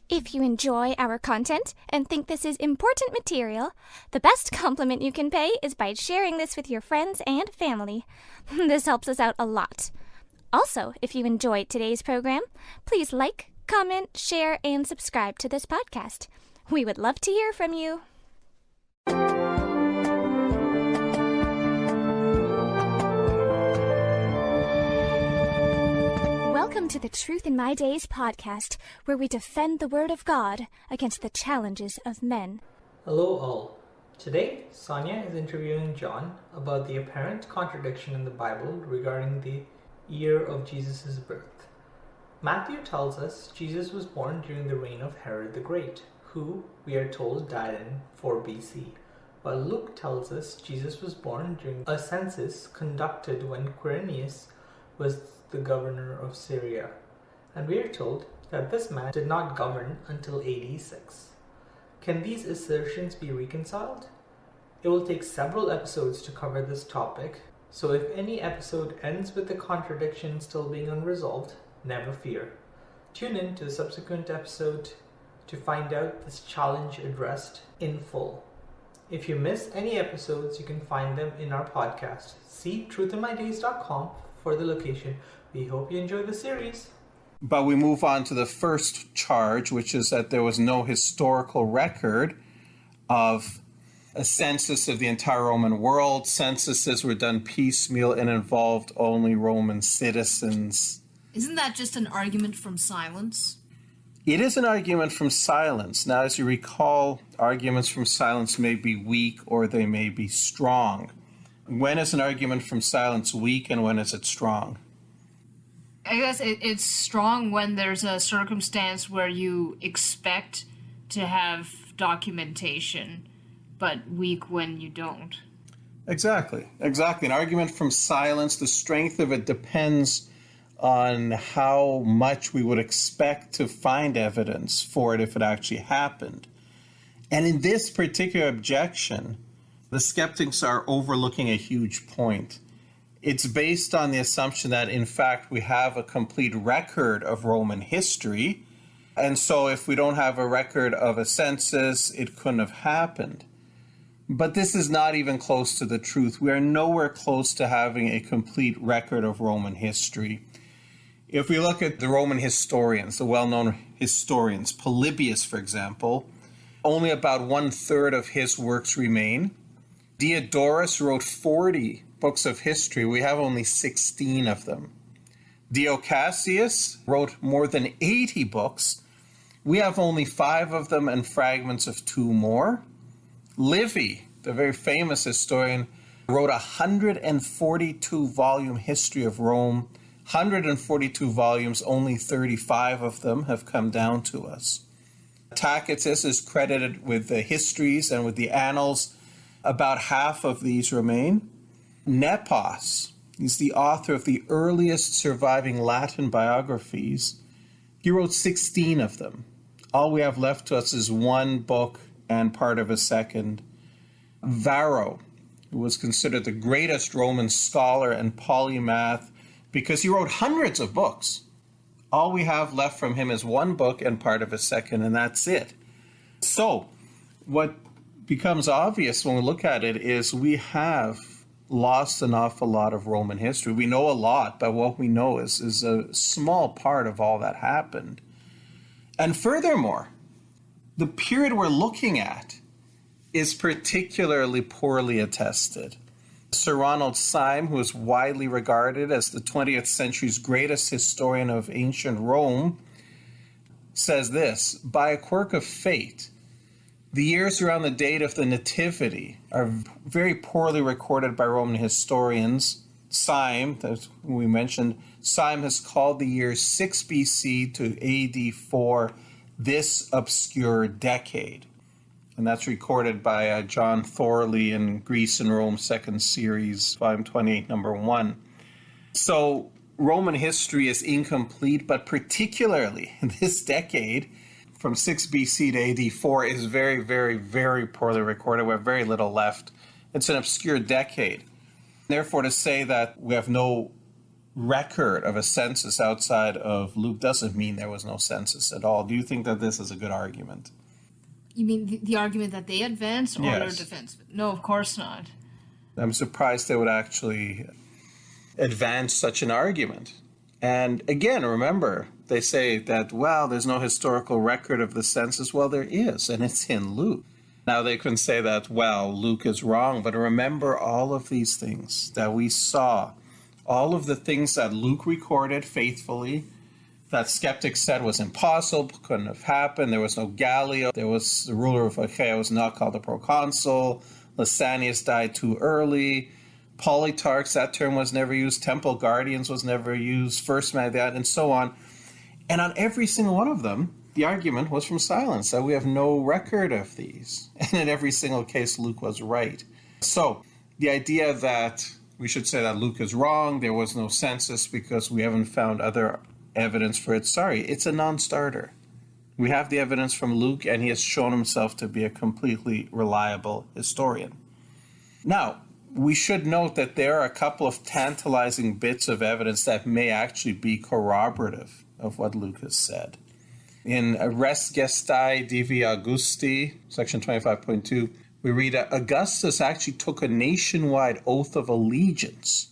If you enjoy our content and think this is important material, the best compliment you can pay is by sharing this with your friends and family. This helps us out a lot. Also, if you enjoyed today's program, please like, comment, share, and subscribe to this podcast. We would love to hear from you. Welcome to the Truth in My Days podcast, where we defend the Word of God against the challenges of men. Hello all. Today, Sonia is interviewing John about the apparent contradiction in the Bible regarding the year of Jesus' birth. Matthew tells us Jesus was born during the reign of Herod the Great, who, we are told, died in 4 BC. While Luke tells us Jesus was born during a census conducted when Quirinius was the governor of Syria, and we are told that this man did not govern until AD 6. Can these assertions be reconciled? It will take several episodes to cover this topic, so if any episode ends with the contradiction still being unresolved, never fear. Tune in to the subsequent episode to find out this challenge addressed in full. If you miss any episodes, you can find them in our podcast. See truthinmydays.com for the location. We hope you enjoy the series. But we move on to the first charge, which is that there was no historical record of a census of the entire Roman world. Censuses were done piecemeal and involved only Roman citizens. Isn't that just an argument from silence? It is an argument from silence. Now, as you recall, arguments from silence may be weak or they may be strong. When is an argument from silence weak and when is it strong? I guess it's strong when there's a circumstance where you expect to have documentation, but weak when you don't. Exactly. An argument from silence, the strength of it depends on how much we would expect to find evidence for it if it actually happened. And in this particular objection, the skeptics are overlooking a huge point. It's based on the assumption that, in fact, we have a complete record of Roman history. And so if we don't have a record of a census, it couldn't have happened. But this is not even close to the truth. We are nowhere close to having a complete record of Roman history. If we look at the Roman historians, the well-known historians, Polybius, for example, only about 1/3 of his works remain. Diodorus wrote 40 books of history. We have only 16 of them. Dio Cassius wrote more than 80 books. We have only 5 of them and fragments of 2 more. Livy, the very famous historian, wrote a 142-volume history of Rome. 142 volumes, only 35 of them have come down to us. Tacitus is credited with the histories and with the annals. About half of these remain. Nepos, he's the author of the earliest surviving Latin biographies. He wrote 16 of them. All we have left to us is 1 book and part of a second. Varro, who was considered the greatest Roman scholar and polymath because he wrote hundreds of books. All we have left from him is 1 book and part of a second, and that's it. So, what becomes obvious when we look at it is we have lost an awful lot of Roman history. We know a lot, but what we know is a small part of all that happened. And furthermore, the period we're looking at is particularly poorly attested. Sir Ronald Syme, who is widely regarded as the 20th century's greatest historian of ancient Rome, says this: by a quirk of fate, the years around the date of the Nativity are very poorly recorded by Roman historians. Syme, as we mentioned, Syme has called the years 6 BC to AD 4 this obscure decade. And that's recorded by John Thorley in Greece and Rome, 2nd Series, volume 28, number 1. So Roman history is incomplete, but particularly in this decade, from 6 BC to AD 4 is very, very, very poorly recorded. We have very little left. It's an obscure decade. Therefore, to say that we have no record of a census outside of Luke doesn't mean there was no census at all. Do you think that this is a good argument? You mean the argument that they advanced or their Yes. defense? No, of course not. I'm surprised they would actually advance such an argument. And again, remember, they say that, well, there's no historical record of the census. Well, there is, and it's in Luke. Now they can say that, well, Luke is wrong, but remember all of these things that we saw, all of the things that Luke recorded faithfully, that skeptics said was impossible, couldn't have happened. There was no Gallio. There was the ruler of Achaia was not called a proconsul. Lysanias died too early. Polytarchs, that term was never used. Temple guardians was never used. First man, that, and so on. And on every single one of them, the argument was from silence, that we have no record of these. And in every single case, Luke was right. So the idea that we should say that Luke is wrong, there was no census because we haven't found other evidence for it, sorry, it's a non-starter. We have the evidence from Luke, and he has shown himself to be a completely reliable historian. Now, we should note that there are a couple of tantalizing bits of evidence that may actually be corroborative of what Luke has said. In Res Gestae Divi Augusti, section 25.2, we read Augustus actually took a nationwide oath of allegiance.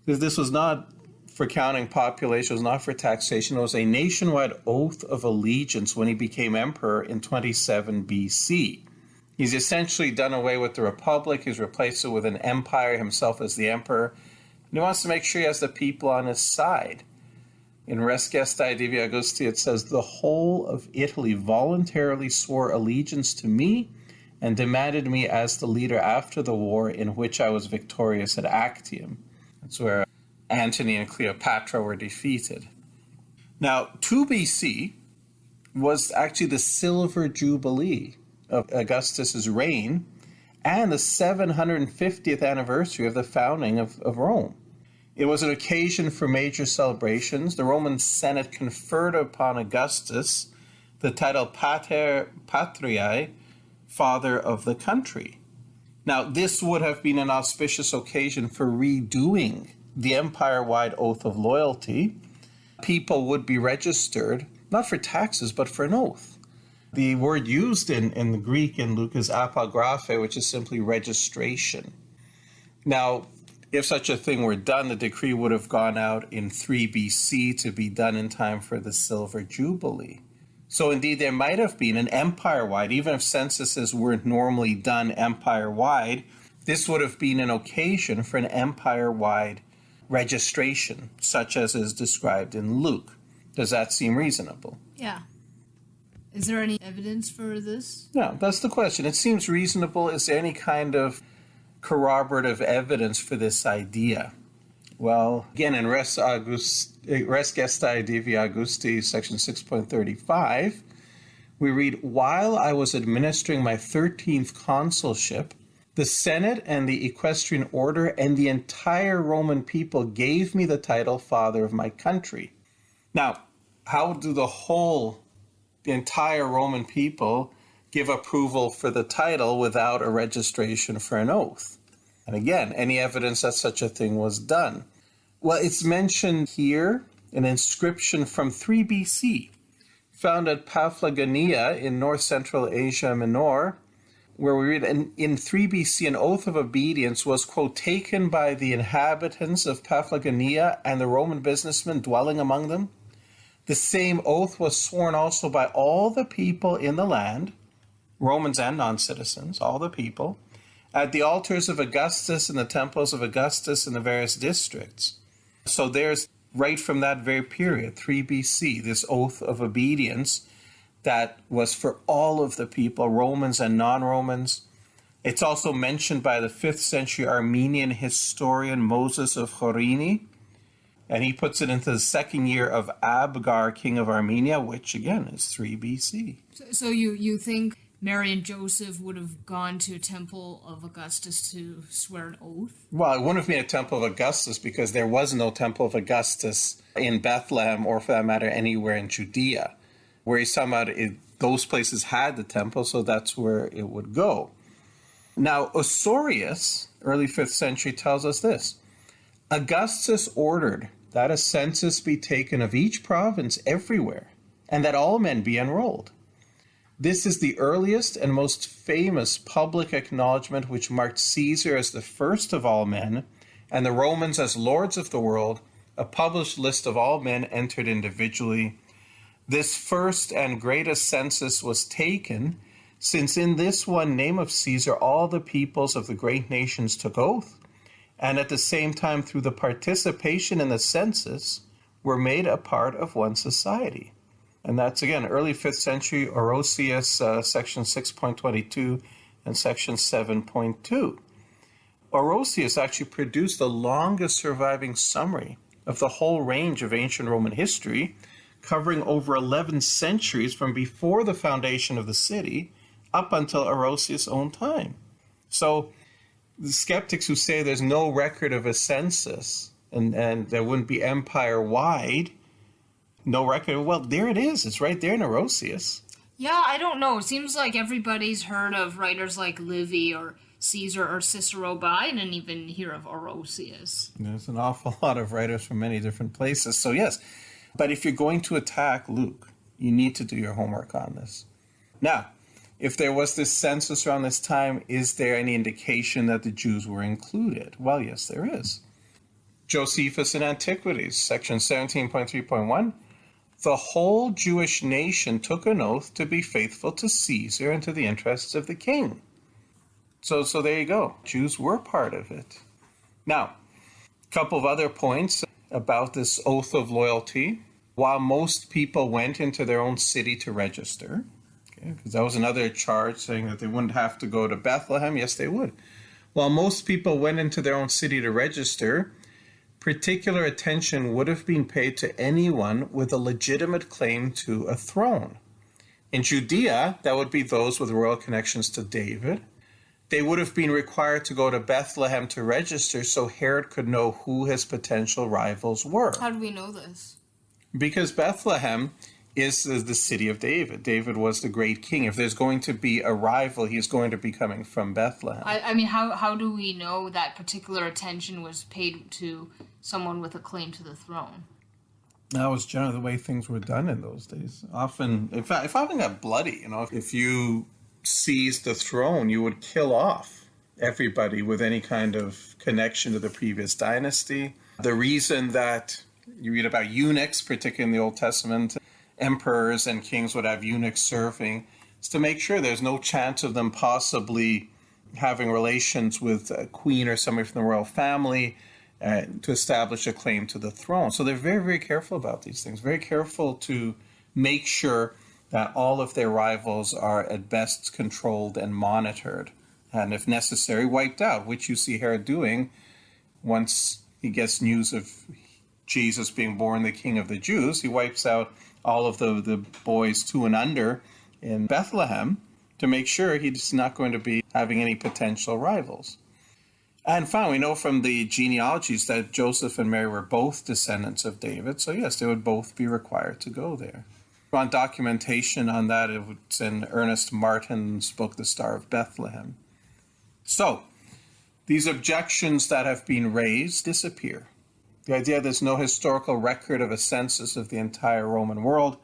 This was not for counting population, it was not for taxation, it was a nationwide oath of allegiance when he became emperor in 27 BC. He's essentially done away with the republic. He's replaced it with an empire, himself as the emperor. And he wants to make sure he has the people on his side. In Res Gestae Divi Augusti, it says, the whole of Italy voluntarily swore allegiance to me and demanded me as the leader after the war in which I was victorious at Actium. That's where Antony and Cleopatra were defeated. Now, 2 BC was actually the Silver Jubilee of Augustus's reign and the 750th anniversary of the founding of Rome. It was an occasion for major celebrations. The Roman Senate conferred upon Augustus the title Pater Patriae, Father of the Country. Now, this would have been an auspicious occasion for redoing the empire-wide oath of loyalty. People would be registered, not for taxes, but for an oath. The word used in the Greek in Luke is apographe, which is simply registration. Now, if such a thing were done, the decree would have gone out in 3 BC to be done in time for the Silver Jubilee. So indeed, there might have been an empire-wide, even if censuses weren't normally done empire-wide, this would have been an occasion for an empire-wide registration, such as is described in Luke. Does that seem reasonable? Yeah. Is there any evidence for this? No, that's the question. It seems reasonable. Is there any kind of corroborative evidence for this idea? Well, again, in Res Gestae Divi Augusti, section 6.35, we read, while I was administering my 13th consulship, the Senate and the equestrian order and the entire Roman people gave me the title Father of my country. Now, how do the entire Roman people give approval for the title without a registration for an oath? And again, any evidence that such a thing was done? Well, it's mentioned here, an inscription from 3 BC, found at Paphlagonia in north-central Asia Minor, where we read, in 3 BC, an oath of obedience was, quote, taken by the inhabitants of Paphlagonia and the Roman businessmen dwelling among them. The same oath was sworn also by all the people in the land, Romans and non-citizens, all the people, at the altars of Augustus and the temples of Augustus in the various districts. So there's, right from that very period, 3 BC, this oath of obedience that was for all of the people, Romans and non-Romans. It's also mentioned by the 5th century Armenian historian Moses of Chorini, and he puts it into the 2nd year of Abgar, king of Armenia, which again is 3 BC. So you think Mary and Joseph would have gone to a temple of Augustus to swear an oath? Well, it wouldn't have been a temple of Augustus because there was no temple of Augustus in Bethlehem or, for that matter, anywhere in Judea. Where he's talking about those places had the temple, so that's where it would go. Now, Osorius, early 5th century, tells us this. Augustus ordered that a census be taken of each province everywhere, and that all men be enrolled. This is the earliest and most famous public acknowledgement which marked Caesar as the first of all men, and the Romans as lords of the world, a published list of all men entered individually. This first and greatest census was taken, since in this one name of Caesar all the peoples of the great nations took oath, and at the same time through the participation in the census were made a part of one society. And that's, again, early 5th century, Orosius, section 6.22 and section 7.2. Orosius actually produced the longest surviving summary of the whole range of ancient Roman history, covering over 11 centuries from before the foundation of the city up until Orosius' own time. So the skeptics who say there's no record of a census and there wouldn't be empire-wide, no record, well, there it is. It's right there in Orosius. Yeah, I don't know. It seems like everybody's heard of writers like Livy or Caesar or Cicero, but I didn't even hear of Orosius. There's an awful lot of writers from many different places. So yes, but if you're going to attack Luke, you need to do your homework on this. Now, if there was this census around this time, is there any indication that the Jews were included? Well, yes, there is. Josephus in Antiquities, section 17.3.1, the whole Jewish nation took an oath to be faithful to Caesar and to the interests of the king. So there you go. Jews were part of it. Now, a couple of other points about this oath of loyalty. While most people went into their own city to register, because that was another charge saying that they wouldn't have to go to Bethlehem. Yes, they would. While most people went into their own city to register, particular attention would have been paid to anyone with a legitimate claim to a throne. In Judea, that would be those with royal connections to David. They would have been required to go to Bethlehem to register so Herod could know who his potential rivals were. How do we know this? Because Bethlehem is the city of David. David was the great king. If there's going to be a rival, he's going to be coming from Bethlehem. I mean, how do we know that particular attention was paid to someone with a claim to the throne? That was generally the way things were done in those days. Often, in fact, if often got bloody, if you seized the throne, you would kill off everybody with any kind of connection to the previous dynasty. The reason that you read about eunuchs, particularly in the Old Testament, emperors and kings would have eunuchs serving, is to make sure there's no chance of them possibly having relations with a queen or somebody from the royal family to establish a claim to the throne. So they're very, very careful about these things, very careful to make sure that all of their rivals are at best controlled and monitored, and if necessary, wiped out, which you see Herod doing once he gets news of Jesus being born the King of the Jews. He wipes out all of the boys 2 and under in Bethlehem to make sure he's not going to be having any potential rivals. And finally, we know from the genealogies that Joseph and Mary were both descendants of David, so yes, they would both be required to go there. If you want documentation on that, it's in Ernest Martin's book, The Star of Bethlehem. So, these objections that have been raised disappear. The idea there's no historical record of a census of the entire Roman world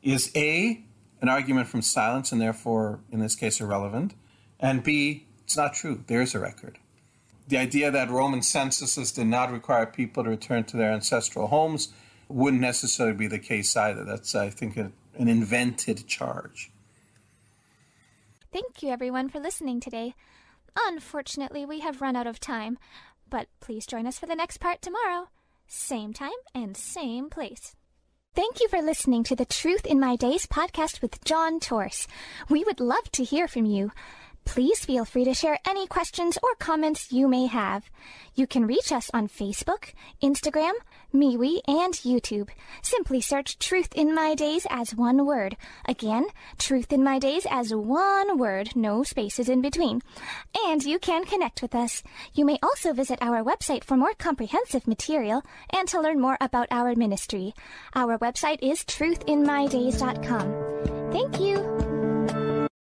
is A, an argument from silence and therefore, in this case, irrelevant, and B, it's not true. There is a record. The idea that Roman censuses did not require people to return to their ancestral homes wouldn't necessarily be the case either. That's, I think, an invented charge. Thank you, everyone, for listening today. Unfortunately, we have run out of time, but please join us for the next part tomorrow. Same time and same place. Thank you for listening to the Truth in My Days podcast with John Torse. We would love to hear from you. Please feel free to share any questions or comments you may have. You can reach us on Facebook, Instagram, MeWe, and YouTube. Simply search Truth in My Days as one word. Again, Truth in My Days as one word, no spaces in between. And you can connect with us. You may also visit our website for more comprehensive material and to learn more about our ministry. Our website is truthinmydays.com. Thank you.